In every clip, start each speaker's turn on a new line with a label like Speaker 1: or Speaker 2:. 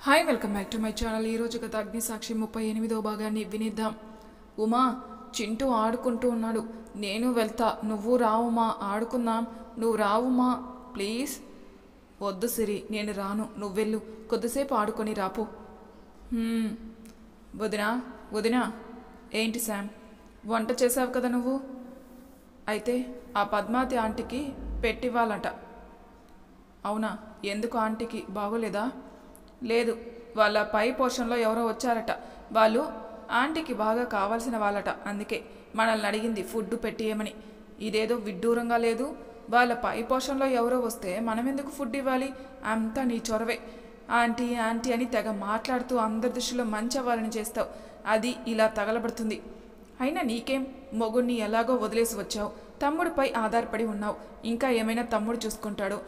Speaker 1: Hi welcome back to my channel. ఈరోజు గత అగ్నిసాక్షి 38వ భాగాన్ని వినిద్దాం. ఉమా, చింటూ ఆడుకుంటూ ఉన్నాడు. నేను వెళ్తా, నువ్వు రావుమా, ఆడుకుందాం. నువ్వు రావుమా ప్లీజ్. వద్దు సిరి, నేను రాను, నువ్వెళ్ళు, కొద్దిసేపు ఆడుకొని రాపో. వదినా వదినా. ఏంటి శామ్, వంట చేసావు కదా నువ్వు? అయితే ఆ పద్మావతి ఆంటీకి పెట్టివ్వాలంట. అవునా? ఎందుకు ఆంటీకి బాగోలేదా? లేదు, వాళ్ళ పై పోర్షన్లో ఎవరో వచ్చారట. వాళ్ళు ఆంటీకి బాగా కావాల్సిన వాళ్ళట. అందుకే మనల్ని అడిగింది ఫుడ్ పెట్టియమని. ఇదేదో విడ్డూరంగా లేదు. వాళ్ళ పై పోర్షన్లో ఎవరో వస్తే మనం ఎందుకు ఫుడ్ ఇవ్వాలి? అంతా నీ చొరవే. ఆంటీ ఆంటీ అని తెగ మాట్లాడుతూ అందరి దృష్టిలో మంచి అవ్వాలని చేస్తావు. అది ఇలా తగలబడుతుంది. అయినా నీకేం, మొగుడిని ఎలాగో వదిలేసి వచ్చావు, తమ్ముడిపై ఆధారపడి ఉన్నావు. ఇంకా ఏమైనా తమ్ముడు చూసుకుంటాడు.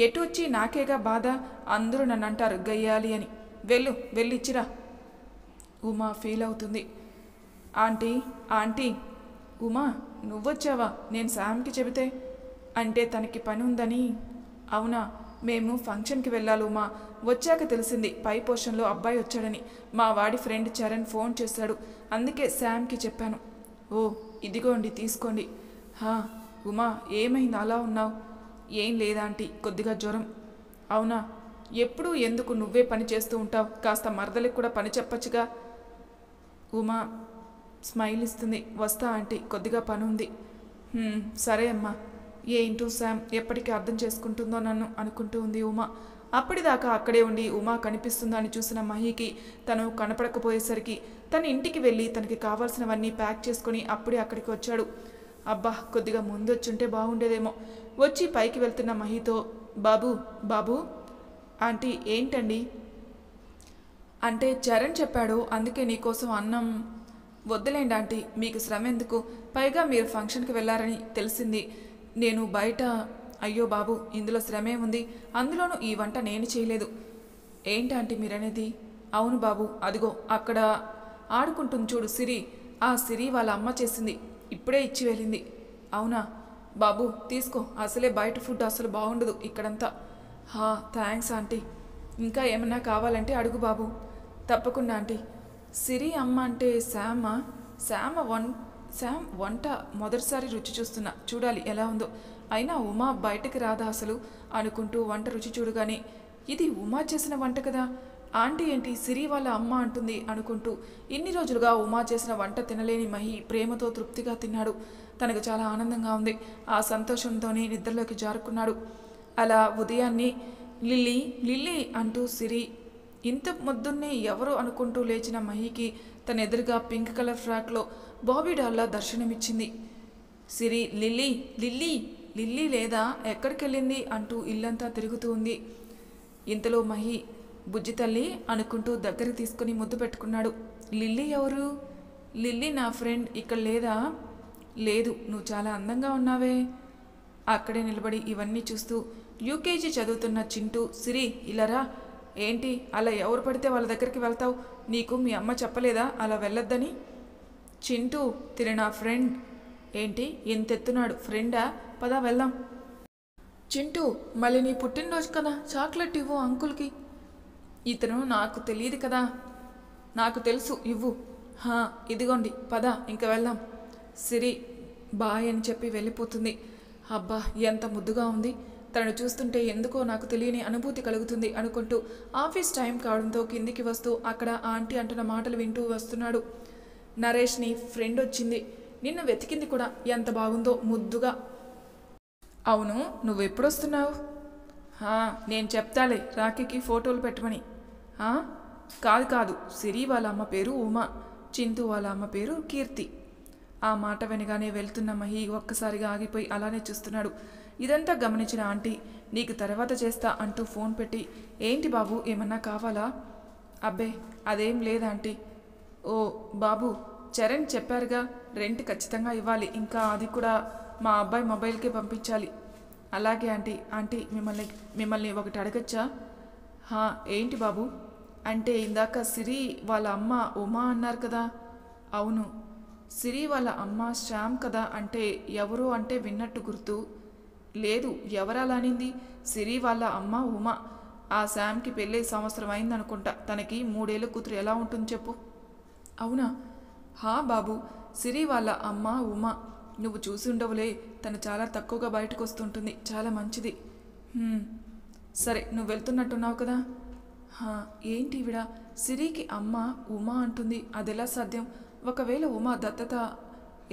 Speaker 1: ఎటు వచ్చి నాకేగా బాధ. అందరూ నన్ను అంటారు గయ్యాలి అని. వెళ్ళిచ్చిరా. ఉమా ఫీల్ అవుతుంది. Aunty aunty. ఉమా, నువ్వొచ్చావా? నేను శామ్కి చెబితే అంటే తనకి పని ఉందని. అవునా? మేము ఫంక్షన్కి వెళ్ళాలి ఉమా. వచ్చాక తెలిసింది పై పోర్షన్లో అబ్బాయి వచ్చాడని. మా వాడి ఫ్రెండ్ చరణ్ ఫోన్ చేశాడు. అందుకే శామ్కి చెప్పాను. ఓ, ఇదిగోండి తీసుకోండి. ఉమా, ఏమైంది అలా ఉన్నావు? ఏం లేదా ఆంటీ, కొద్దిగా జ్వరం. అవునా? ఎప్పుడూ ఎందుకు నువ్వే పని చేస్తూ ఉంటావు? కాస్త మరదలికి కూడా పని చెప్పచ్చుగా. ఉమా స్మైల్ ఇస్తుంది. వస్తా ఆంటీ, కొద్దిగా పని ఉంది. సరే అమ్మా. ఏంటో శామ్ ఎప్పటికీ అర్థం చేసుకుంటుందో నన్ను అనుకుంటూ ఉంది ఉమా. అప్పటిదాకా అక్కడే ఉండి ఉమా కనిపిస్తుందా అని చూసిన మహికి తను కనపడకపోయేసరికి తన ఇంటికి వెళ్ళి తనకి కావాల్సినవన్నీ ప్యాక్ చేసుకుని అప్పుడే అక్కడికి వచ్చాడు. అబ్బా, కొద్దిగా ముందొచ్చుంటే బాగుండేదేమో. వచ్చి పైకి వెళ్తున్న మహితో, బాబు బాబు. ఆంటీ ఏంటండి? అంటే చరణ్ చెప్పాడు, అందుకే నీకోసం అన్నం. వద్దులేండి ఆంటీ, మీకు శ్రమ ఎందుకు? పైగా మీరు ఫంక్షన్కి వెళ్ళారని తెలిసింది. నేను బయట. అయ్యో బాబు, ఇందులో శ్రమే ఉంది. అందులోనూ ఈ వంట నేను చేయలేదు. ఏంటి ఆంటీ మీరనేది? అవును బాబు, అదిగో అక్కడ ఆడుకుంటుంది చూడు సిరి. ఆ సిరి వాళ్ళ అమ్మ చేసింది, ఇప్పుడే ఇచ్చి వెళ్ళింది. అవునా? బాబు తీసుకో, అసలే బయట ఫుడ్ అసలు బాగుండదు ఇక్కడంతా. Thanks aunty. ఇంకా ఏమన్నా కావాలంటే అడుగు బాబు. తప్పకుండా ఆంటీ. సిరి అమ్మ అంటే శామ్ వంట మొదటిసారి రుచి చూస్తున్నా, చూడాలి ఎలా ఉందో. అయినా ఉమా బయటకు రాదా అసలు అనుకుంటూ వంట రుచి చూడగానే, ఇది ఉమా చేసిన వంట కదా, ఆంటీ ఏంటి సిరి వాళ్ళ అమ్మ అంటుంది అనుకుంటూ ఇన్ని రోజులుగా ఉమా చేసిన వంట తినలేని మహి ప్రేమతో తృప్తిగా తిన్నాడు. తనకు చాలా ఆనందంగా ఉంది. ఆ సంతోషంతోనే నిద్రలోకి జారుకున్నాడు. అలా ఉదయాన్నే లిల్లీ లిల్లీ అంటూ సిరి ఇంత మొద్దున్నే ఎవరు అనుకుంటూ లేచిన మహికి తన ఎదురుగా పింక్ కలర్ ఫ్రాక్లో బాబీ డాల్లా దర్శనమిచ్చింది. సిరి లిల్లీ లిల్లీ లిల్లీ లేదా, ఎక్కడికి వెళ్ళింది అంటూ ఇల్లంతా తిరుగుతూ ఉంది. ఇంతలో మహి బుజ్జి తల్లి అనుకుంటూ దగ్గరికి తీసుకుని ముద్దు పెట్టుకున్నాడు. లిల్లీ ఎవరు? లిల్లీ నా ఫ్రెండ్. ఇక్కడ లేదా? లేదు, నువ్వు చాలా అందంగా ఉన్నావే. అక్కడే నిలబడి ఇవన్నీ చూస్తూ యూకేజీ చదువుతున్న చింటూ, సిరి ఇలారా. ఏంటి అలా ఎవరు పడితే వాళ్ళ దగ్గరికి వెళ్తావు? నీకు మీ అమ్మ చెప్పలేదా అలా వెళ్ళొద్దని? చింటూ, తిన నా ఫ్రెండ్. ఏంటి ఎంతెత్తున్నాడు? ఫ్రెండా? పదా వెళ్దాం. చింటూ, మళ్ళీ నీ పుట్టినరోజు కదా, చాక్లెట్ ఇవ్వు అంకుల్కి. ఇతను నాకు తెలియదు కదా. నాకు తెలుసు, ఇవ్వు. ఇదిగోండి, పద ఇంక వెళ్దాం. సిరి బాయ్ అని చెప్పి వెళ్ళిపోతుంది. అబ్బా, ఎంత ముద్దుగా ఉంది. తనను చూస్తుంటే ఎందుకో నాకు తెలియని అనుభూతి కలుగుతుంది అనుకుంటూ ఆఫీస్ టైం కావడంతో కిందికి వస్తూ అక్కడ ఆంటీ అంటున్న మాటలు వింటూ వస్తున్నాడు. నరేష్ని ఫ్రెండ్ వచ్చింది, నిన్ను వెతికింది కూడా. ఎంత బాగుందో ముద్దుగా. అవును, నువ్వెప్పుడొస్తున్నావు? నేను చెప్తాలే రాఖీకి ఫోటోలు పెట్టమని. కాదు, సిరి వాళ్ళ అమ్మ పేరు ఉమా, చింతూ వాళ్ళ అమ్మ పేరు కీర్తి. ఆ మాట వినగానే వెళ్తున్న మహి ఒక్కసారిగా ఆగిపోయి అలానే చూస్తున్నాడు. ఇదంతా గమనించిన ఆంటీ, నీకు తర్వాత చేస్తా అంటూ ఫోన్ పెట్టి, ఏంటి బాబు ఏమన్నా కావాలా? అబ్బే అదేం లేదాంటీ. ఓ బాబు, చరణ్ చెప్పారుగా, రెంట్ ఖచ్చితంగా ఇవ్వాలి. ఇంకా అది కూడా మా అబ్బాయి మొబైల్కే పంపించాలి. అలాగే ఆంటీ మిమ్మల్ని ఒకటి అడగచ్చా? ఏంటి బాబు? అంటే ఇందాక సిరి వాళ్ళ అమ్మ ఉమా అన్నారు కదా. అవును, సిరి వాళ్ళ అమ్మ శ్యామ్ కదా. అంటే ఎవరు అంటే విన్నట్టు గుర్తు లేదు. ఎవరలా అనింది? సిరి వాళ్ళ అమ్మ ఉమా. ఆ శామ్కి పెళ్ళి సంవత్సరం అయిందనుకుంటా. తనకి 3 ఏళ్ళ కూతురు ఎలా ఉంటుంది చెప్పు. అవునా? హా బాబు, సిరి వాళ్ళ అమ్మ ఉమా. నువ్వు చూసి ఉండవులే, తను చాలా తక్కువగా బయటకు వస్తుంటుంది, చాలా మంచిది. సరే, నువ్వు వెళ్తున్నట్టున్నావు కదా. ఏంటి ఈవిడ సిరికి అమ్మ ఉమా అంటుంది, అదెలా సాధ్యం? ఒకవేళ ఉమా దత్తత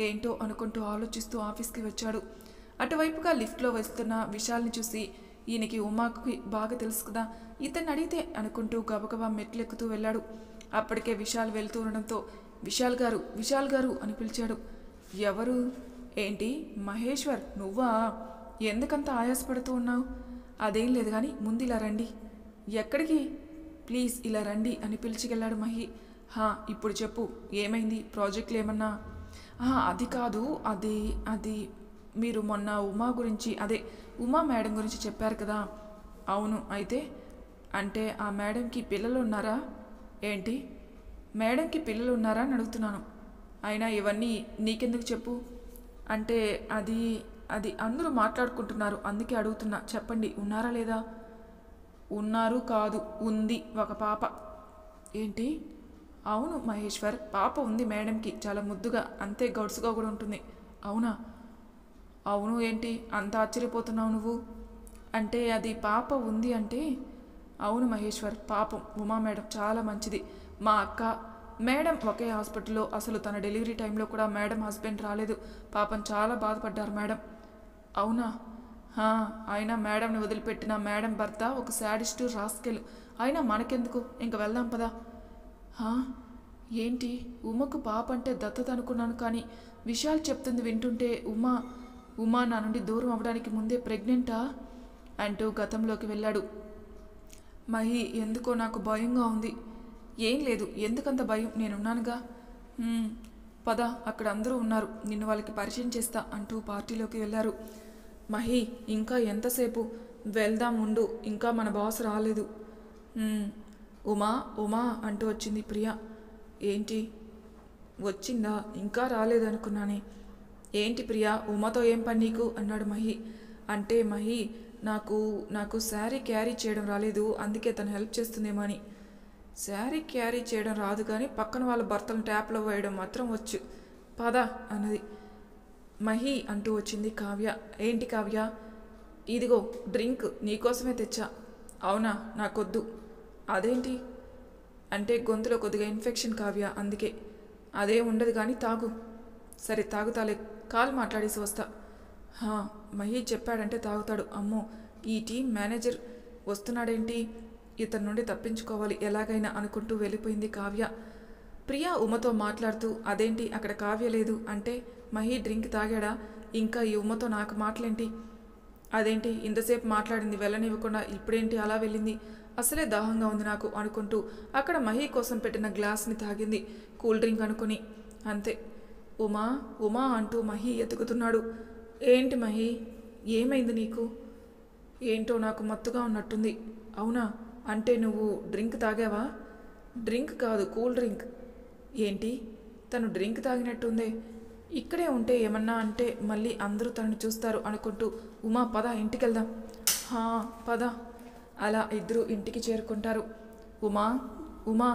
Speaker 1: ఏంటో అనుకుంటూ ఆలోచిస్తూ ఆఫీస్కి వచ్చాడు. అటువైపుగా లిఫ్ట్లో వస్తున్న విశాల్ని చూసి, ఈయనకి ఉమాకి బాగా తెలుసు కదా, ఇతన్ని అడిగితే అనుకుంటూ గబగబా మెట్లెక్కుతూ వెళ్ళాడు. అప్పటికే విశాల్ వెళ్తూ ఉండడంతో విశాల్ గారు అని పిలిచాడు. ఎవరు? ఏంటి మహేశ్వర్ నువ్వా? ఎందుకంత ఆయాసపడుతూ ఉన్నావు? అదేం లేదు కానీ ముందు ఇలా రండి. ఎక్కడికి? ప్లీజ్ ఇలా రండి అని పిలిచికెళ్ళాడు మహి. ఇప్పుడు చెప్పు, ఏమైంది? ప్రాజెక్టులు ఏమన్నా? అది కాదు, అది మీరు మొన్న ఉమా గురించి, అదే ఉమా మేడం గురించి చెప్పారు కదా. అవును, అయితే అంటే ఆ మేడంకి పిల్లలు ఉన్నారా? ఏంటి? మేడంకి పిల్లలు ఉన్నారా అని అడుగుతున్నాను. అయినా ఇవన్నీ నీకెందుకు చెప్పు? అంటే అది అందరూ మాట్లాడుకుంటున్నారు, అందుకే అడుగుతున్నా. చెప్పండి, ఉన్నారా లేదా? ఉన్నారు కాదు, ఉంది ఒక పాప. ఏంటి? అవును మహేశ్వర్, పాప ఉంది మేడంకి, చాలా ముద్దుగా, అంతే గడుసుగా కూడా ఉంటుంది. అవునా? అవును, ఏంటి అంత ఆశ్చర్యపోతున్నావు నువ్వు? అంటే అది పాప ఉంది అంటే. అవును మహేశ్వర్, పాపం ఉమా మేడం చాలా మంచిది. మా అక్క మేడం ఒకే హాస్పిటల్లో. అసలు తన డెలివరీ టైంలో కూడా మేడం హస్బెండ్ రాలేదు. పాపం చాలా బాధపడ్డారు మేడం. అవునా? అయినా మేడంని వదిలిపెట్టిన మేడం భర్త ఒక శాడిస్టు రాస్కెల్. అయినా మనకెందుకు, ఇంక వెళ్దాం పదా. ఏంటి ఉమకు పాప అంటే దత్తత అనుకున్నాను, కానీ విశాల్ చెప్తుంది వింటుంటే ఉమా నా నుండి దూరం అవ్వడానికి ముందే ప్రెగ్నెంటా అంటూ గతంలోకి వెళ్ళాడు. మహి, ఎందుకో నాకు భయంగా ఉంది. ఏం లేదు, ఎందుకంత భయం, నేనున్నానుగా. పద, అక్కడ అందరూ ఉన్నారు, నిన్ను వాళ్ళకి పరిచయం చేస్తా అంటూ పార్టీలోకి వెళ్ళారు. మహి, ఇంకా ఎంతసేపు? వెళ్దాం ఉండు, ఇంకా మన బాస్ రాలేదు. ఉమా అంటూ వచ్చింది ప్రియా. ఏంటి వచ్చిందా? ఇంకా రాలేదనుకున్నానే. ఏంటి ప్రియా, ఉమాతో ఏం పని నీకు అన్నాడు మహి. అంటే మహి, నాకు శారీ క్యారీ చేయడం రాలేదు, అందుకే తను హెల్ప్ చేస్తుందేమో అని. శారీ క్యారీ చేయడం రాదు కానీ పక్కన వాళ్ళ భర్తలను ట్యాప్లో వేయడం మాత్రం వచ్చు. పద అన్నది. మహి అంటూ వచ్చింది కావ్య. ఏంటి కావ్య? ఇదిగో డ్రింక్ నీకోసమే తెచ్చా. అవునా? నాకొద్దు. అదేంటి? అంటే గొంతులో కొద్దిగా ఇన్ఫెక్షన్ కావ్య, అందుకే. అదే ఉండదు కానీ తాగు. సరే తాగుతాలే, కాల్ మాట్లాడేసి వస్తా. మహి చెప్పాడంటే తాగుతాడు. అమ్మో, ఈ టీం మేనేజర్ వస్తున్నాడేంటి? ఇతని నుండి తప్పించుకోవాలి ఎలాగైనా అనుకుంటూ వెళ్ళిపోయింది కావ్య. ప్రియా ఉమతో మాట్లాడుతూ, అదేంటి అక్కడ కావ్య లేదు అంటే మహి డ్రింక్ తాగాడా? ఇంకా ఈ ఉమతో నాకు మాటలేంటి? అదేంటి ఇంతసేపు మాట్లాడింది వెళ్ళనివ్వకుండా ఇప్పుడేంటి అలా వెళ్ళింది? అసలే దాహంగా ఉంది నాకు అనుకుంటూ అక్కడ మహి కోసం పెట్టిన గ్లాస్ని తాగింది, కూల్ డ్రింక్ అనుకుని. అంతే. ఉమా అంటూ మహి ఎతుకుతున్నాడు. ఏంటి మహి, ఏమైంది నీకు? ఏంటో నాకు మత్తుగా ఉన్నట్టుంది. అవునా? అంటే నువ్వు డ్రింక్ తాగావా? డ్రింక్ కాదు, కూల్ డ్రింక్. ఏంటి, తను డ్రింక్ తాగినట్టుందే. ఇక్కడే ఉంటే ఏమన్నా అంటే మళ్ళీ అందరూ తనని చూస్తారు అనుకుంటూ, ఉమా పద ఇంటికెళ్దాం. పద. అలా ఇద్దరు ఇంటికి చేరుకుంటారు. ఉమా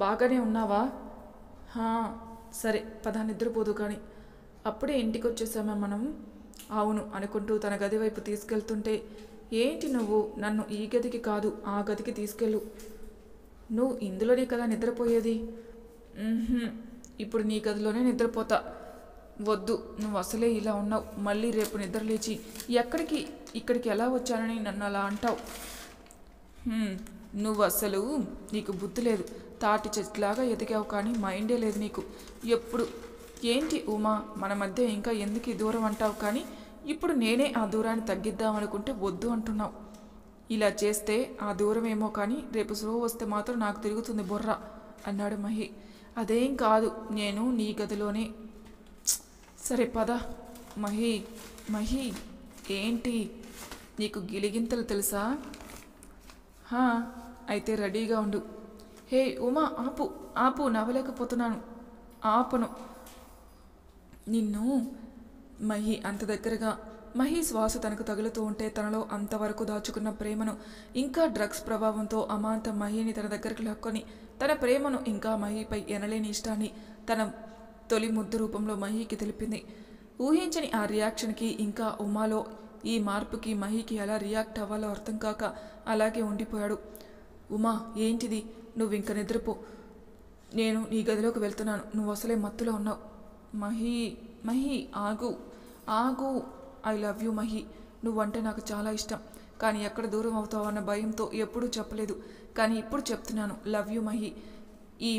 Speaker 1: బాగానే ఉన్నావా? సరే పద, నిద్రపోదు కానీ. అప్పుడే ఇంటికి వచ్చేసామా మనం? అవును అనుకుంటూ తన గది వైపు తీసుకెళ్తుంటే, ఏంటి నువ్వు నన్ను ఈ గదికి కాదు ఆ గదికి తీసుకెళ్ళు. నువ్వు ఇందులోనే కదా నిద్రపోయేది. ఇప్పుడు నీ గదిలోనే నిద్రపోతా. వద్దు, నువ్వు అసలే ఇలా ఉన్నావు, మళ్ళీ రేపు నిద్రలేచి ఇక్కడికి ఎలా వచ్చానని నన్ను అలా అంటావు. నువ్వు అసలు, నీకు బుద్ధి లేదు. తాటి చెట్లాగా ఎదిగావు కానీ మైండే లేదు నీకు ఎప్పుడు. ఏంటి ఉమా, మన మధ్య ఇంకా ఎందుకు దూరం అంటావు, కానీ ఇప్పుడు నేనే ఆ దూరాన్ని తగ్గిద్దామనుకుంటే వద్దు అంటున్నావు. ఇలా చేస్తే ఆ దూరం ఏమో కానీ రేపు స్లో వస్తే మాత్రం నాకు తిరుగుతుంది బుర్ర అన్నాడు మహి. అదేం కాదు, నేను నీ గదిలోనే. సరే పద. మహి ఏంటి, నీకు గిలిగింతలు తెలుసా? అయితే రెడీగా ఉండు. హే ఉమా, ఆపు నవ్వలేకపోతున్నాను. ఆపను నిన్ను. మహి అంత దగ్గరగా మహి శ్వాస తనకు తగులుతూ ఉంటే తనలో అంతవరకు దాచుకున్న ప్రేమను ఇంకా డ్రగ్స్ ప్రభావంతో అమాంతం మహిని తన దగ్గరికి లాక్కొని తన ప్రేమను ఇంకా మహిపై ఎనలేని ఇష్టాన్ని తన తొలి ముద్దు రూపంలో మహికి తెలిపింది. ఊహించని ఆ రియాక్షన్కి ఇంకా ఉమాలో ఈ మార్పుకి మహికి ఎలా రియాక్ట్ అవ్వాలో అర్థం కాక అలాగే ఉండిపోయాడు. ఉమా, ఏంటిది? నువ్వు ఇంక నిద్రపో, నేను నీ గదిలోకి వెళ్తున్నాను, నువ్వు అసలే మత్తులో ఉన్నావు. మహి మహి ఆగు ఆగు, ఐ లవ్ యూ మహి, నువ్వంటే నాకు చాలా ఇష్టం, కానీ ఎక్కడ దూరం అవుతావు అన్న భయంతో ఎప్పుడూ చెప్పలేదు, కానీ ఇప్పుడు చెప్తున్నాను, లవ్ యూ మహి. ఈ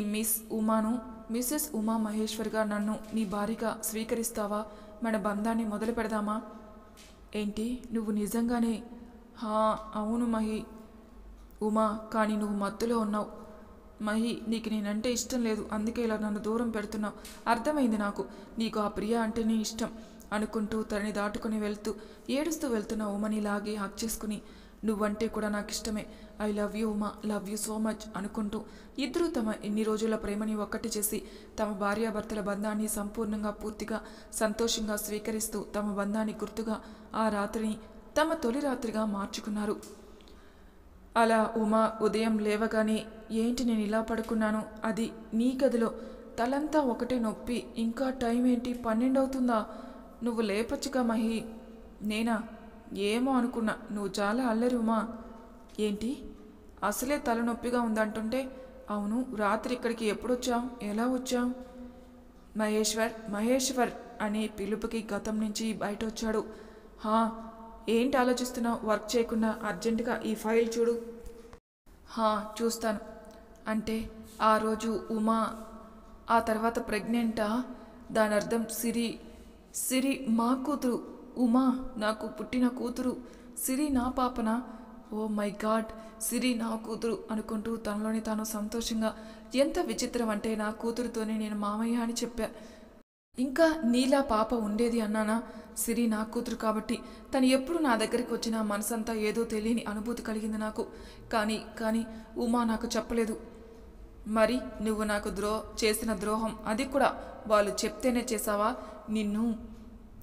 Speaker 1: మిస్సెస్ ఉమా మహేశ్వర్గా నన్ను నీ భార్యగా స్వీకరిస్తావా? మన బంధాన్ని మొదలు పెడదామా? ఏంటి, నువ్వు నిజంగానే? అవును మహి. ఉమా, కానీ నువ్వు మత్తులో ఉన్నావు. మహి, నీకు నేనంటే ఇష్టం లేదు, అందుకే ఇలా నన్ను దూరం పెడుతున్నావు. అర్థమైంది నాకు, నీకు ఆ ప్రియ అంటేనే ఇష్టం అనుకుంటూ తనని దాటుకుని ఏడుస్తూ వెళ్తున్న ఉమని లాగి హక్ చేసుకుని, నువ్వంటే కూడా నాకు ఇష్టమే, I love you Uma, love you so much అనుకుంటూ ఇద్దరూ తమ ఎన్ని రోజుల ప్రేమని ఒక్కటి చేసి తమ భార్యాభర్తల బంధాన్ని సంపూర్ణంగా పూర్తిగా సంతోషంగా స్వీకరిస్తూ తమ బంధాన్ని గుర్తుగా ఆ రాత్రిని తమ తొలి రాత్రిగా మార్చుకున్నారు. అలా ఉమా ఉదయం లేవగానే, ఏంటి నేను ఇలా పడుకున్నాను, అది నీ గదిలో, తలంతా ఒకటే నొప్పి, ఇంకా టైం ఏంటి, 12 అవుతుందా? నువ్వు లేపచ్చుగా మహి. నేనా? ఏమో అనుకున్నా, నువ్వు చాలా అల్లరి ఉమా. ఏంటి, అసలే తలనొప్పిగా ఉందంటుంటే? అవును, రాత్రి ఇక్కడికి ఎప్పుడొచ్చావు, ఎలా వచ్చావు? మహేశ్వర్ అనే పిలుపుకి గతం నుంచి బయట వచ్చాడు. ఏంటి ఆలోచిస్తున్నావు? వర్క్ చేయకుండా అర్జెంటుగా ఈ ఫైల్ చూడు. చూస్తాను. అంటే ఆ రోజు ఉమా ఆ తర్వాత ప్రెగ్నెంటా? దాని అర్థం సిరి మా కూతురు. ఉమా నాకు పుట్టిన కూతురు. సిరి నా పాపనా? ఓ మై గాడ్, సిరి నా కూతురు అనుకుంటూ తనలోని తాను సంతోషంగా, ఎంత విచిత్రం అంటే నా కూతురుతోనే నేను మామయ్య అని చెప్పా. ఇంకా నీలా పాప ఉండేది అన్నానా? సిరి నా కూతురు కాబట్టి తను ఎప్పుడు నా దగ్గరికి వచ్చినా మనసంతా ఏదో తెలియని అనుభూతి కలిగింది నాకు. కానీ ఉమా నాకు చెప్పలేదు. మరి నువ్వు నాకు చేసిన ద్రోహం, అది కూడా వాళ్ళు చెప్తేనే చేసావా?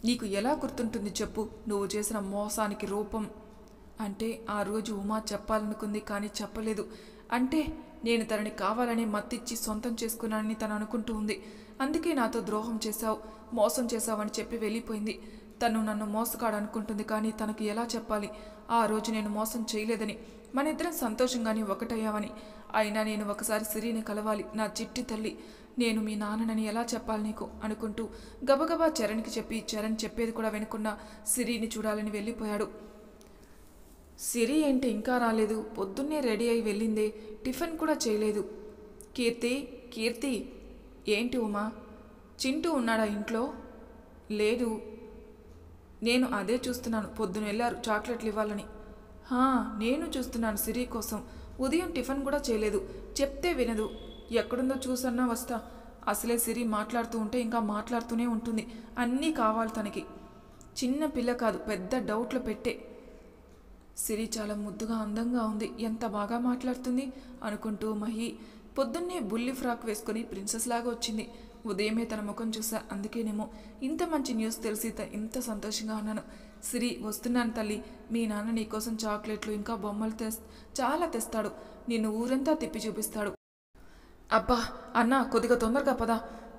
Speaker 1: నీకు ఎలా గుర్తుంటుంది చెప్పు, నువ్వు చేసిన మోసానికి రూపం. అంటే ఆ రోజు ఉమా చెప్పాలనుకుంది కానీ చెప్పలేదు. అంటే నేను తనని కావాలని మత్తిచ్చి సొంతం చేసుకున్నానని తను అనుకుంటూ ఉంది. అందుకే నాతో ద్రోహం చేశావు, మోసం చేశావని చెప్పి వెళ్ళిపోయింది. తను నన్ను మోసగాడు అనుకుంటుంది, కానీ తనకు ఎలా చెప్పాలి ఆ రోజు నేను మోసం చేయలేదని, మనిద్దరం సంతోషంగానే ఒకటయ్యామని. అయినా నేను ఒకసారి సిరిని కలవాలి, నా చిట్టి తల్లి, నేను మీ నాన్ననని ఎలా చెప్పాలి నీకు అనుకుంటూ గబగబా చరణ్కి చెప్పి, చరణ్ చెప్పేది కూడా వినకుండా సిరిని చూడాలని వెళ్ళిపోయాడు. సిరి ఏంటి ఇంకా రాలేదు? పొద్దున్నే రెడీ అయి వెళ్ళిందే, టిఫిన్ కూడా చేయలేదు. కీర్తి ఏంటి ఉమా, చింటూ ఉన్నాడా ఇంట్లో? లేదు. నేను అదే చూస్తున్నాను, పొద్దున వెళ్ళారు చాక్లెట్లు ఇవ్వాలని. నేను చూస్తున్నాను సిరి కోసం. ఉదయం టిఫిన్ కూడా చేయలేదు, చెప్తే వినదు. ఎక్కడుందో చూసన్నా వస్తా. అసలే సిరి మాట్లాడుతూ ఉంటే ఇంకా మాట్లాడుతూనే ఉంటుంది, అన్నీ కావాలి తనకి. చిన్న పిల్ల కాదు, పెద్ద డౌట్లు పెట్టే. సిరి చాలా ముద్దుగా అందంగా ఉంది, ఎంత బాగా మాట్లాడుతుంది అనుకుంటూ మహి పొద్దున్నే బుల్లి ఫ్రాక్ వేసుకుని ప్రిన్సెస్ లాగా వచ్చింది. ఉదయమే తన ముఖం చూసా, అందుకేనేమో ఇంత మంచి న్యూస్ తెలిసి ఇంత సంతోషంగా ఉన్నాను. సిరి, వస్తున్నాను తల్లి, మీ నాన్న నీకోసం చాక్లెట్లు ఇంకా బొమ్మలు చాలా తెస్తాడు, నిన్ను ఊరంతా తిప్పి చూపిస్తాడు. అబ్బా అన్నా, కొద్దిగా తొందరగా పదా,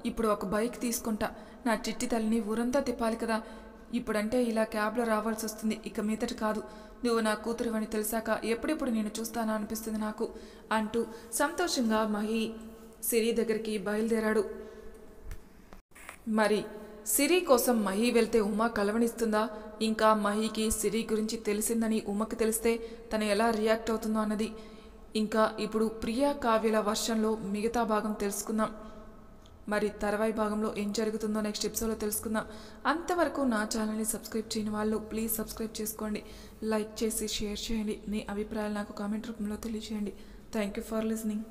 Speaker 1: ఇప్పుడు ఒక బైక్ తీసుకుంటా, నా చిట్టి తల్లిని ఊరంతా తిప్పాలి కదా. ఇప్పుడంటే ఇలా క్యాబ్లో రావాల్సి వస్తుంది, ఇక మీదట కాదు. నువ్వు నా కూతురువని తెలిసాక ఎప్పుడెప్పుడు నేను చూస్తానా అనిపిస్తుంది నాకు అంటూ సంతోషంగా మహి సిరి దగ్గరికి బయలుదేరాడు. మరి సిరి కోసం మహి వెళ్తే ఉమా కలవనిస్తుందా? ఇంకా మహికి సిరి గురించి తెలిసిందని ఉమకి తెలిస్తే తను ఎలా రియాక్ట్ అవుతుందో అన్నది. ఇంకా ఇప్పుడు ప్రియా కావ్యల వర్షన్లో మిగతా భాగం తెలుసుకుందాం. మరి తర్వాయి భాగంలో ఏం జరుగుతుందో నెక్స్ట్ ఎపిసోడ్లో తెలుసుకుందాం. అంతవరకు నా ఛానల్ని సబ్స్క్రైబ్ చేయని వాళ్ళు ప్లీజ్ సబ్స్క్రైబ్ చేసుకోండి, లైక్ చేసి షేర్ చేయండి, మీ అభిప్రాయాలు నాకు కామెంట్ రూపంలో తెలియజేయండి. Thank you for listening.